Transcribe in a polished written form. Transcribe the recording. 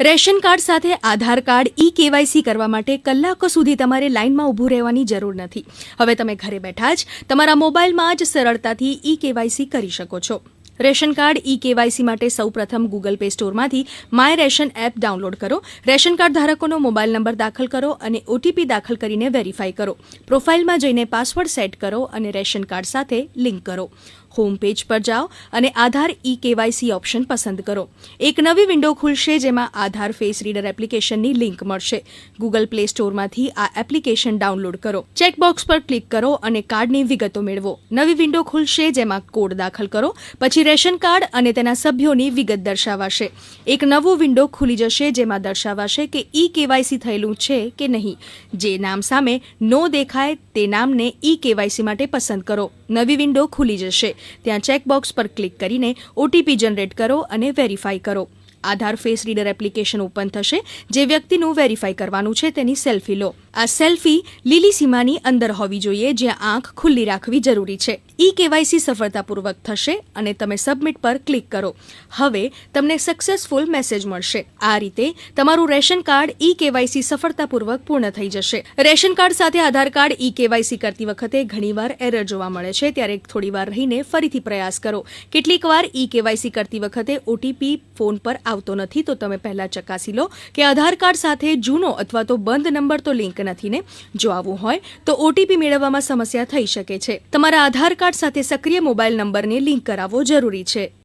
Ration card સાથે આધાર card ઈ-કેવાયસી કરવા માટે કલાકો સુધી તમારે લાઇનમાં ઊભું રહેવાની જરૂર નથી. હવે તમે ઘરે બેઠા જ તમારા મોબાઈલમાં જ સરળતાથી ઈ-કેવાયસી કરી શકો છો. રેશન કાર્ડ ઈ-કેવાયસી માટે સૌપ્રથમ ગૂગલ પ્લે સ્ટોરમાંથી માય રેશન એપ ડાઉનલોડ કરો. રેશન કાર્ડ ધારકોનો મોબાઈલ નંબર દાખલ કરો અને ઓટીપી દાખલ કરીને વેરીફાઈ કરો. પ્રોફાઇલમાં જઈને પાસવર્ડ સેટ કરો અને રેશન કાર્ડ સાથે લિંક કરો. હોમ પેજ પર જાઓ અને આધાર ઈ-કેવાયસી ઓપ્શન પસંદ કરો. એક નવી વિન્ડો ખુલશે જેમાં આધાર ફેસ રીડર એપ્લિકેશનની લિંક મળશે. ગૂગલ પ્લે સ્ટોરમાંથી આ એપ્લિકેશન ડાઉનલોડ કરો. ચેકબોક્સ પર ક્લિક કરો અને કાર્ડની વિગતો મેળવો. નવી વિન્ડો ખુલશે જેમાં કોડ દાખલ કરો. પછી રેશન કાર્ડ અને તેના સભ્યોની વિગત દર્શાવાશે. એક નવો વિન્ડો ખુલી જશે જેમાં દર્શાવાશે કે ઈ-કેવાયસી થયેલું છે કે નહીં. જે નામ સામે નો દેખાય તે નામને ઈ-કેવાયસી માટે પસંદ કરો. નવી વિન્ડો ખુલી જશે. ત્યાં ચેકબોક્સ પર ક્લિક કરીને ઓટીપી જનરેટ કરો અને વેરીફાઈ કરો. આધાર ફેસ રીડર એપ્લિકેશન ઓપન થશે. જે વ્યક્તિનું વેરીફાઈ કરવાનું છે તેની સેલ્ફી લો. આ સેલ્ફી લીલી સીમાની અંદર હોવી જોઈએ જ્યાં આંખ ખુલ્લી રાખવી જરૂરી છે. ઈ-કેવાયસી સફળતાપૂર્વક થશે અને તમે સબમિટ પર ક્લિક કરો. હવે તમને સક્સેસફુલ મેસેજ મળશે. આ રીતે તમારું રેશન કાર્ડ ઈ-કેવાયસી સફળતાપૂર્વક પૂર્ણ થઈ જશે. રેશન કાર્ડ સાથે આધાર કાર્ડ ઈ-કેવાયસી કરતી વખતે ઘણીવાર એરર જોવા મળે છે, ત્યારે થોડીવાર રહીને ફરીથી પ્રયાસ કરો. કેટલીકવાર ઈ-કેવાયસી કરતી વખતે ઓટીપી ફોન પર આવતો નથી, તો તમે પહેલા ચકાસી લો કે આધાર કાર્ડ સાથે જૂનો અથવા તો બંધ નંબર તો લિંક નથી ને. જો આવું હોય તો ઓટીપી મેળવવામાં સમસ્યા થઈ શકે છે. તમારા આધાર કાર્ડ સાથે સક્રિય મોબાઈલ નંબરને લિંક કરાવવો જરૂરી છે.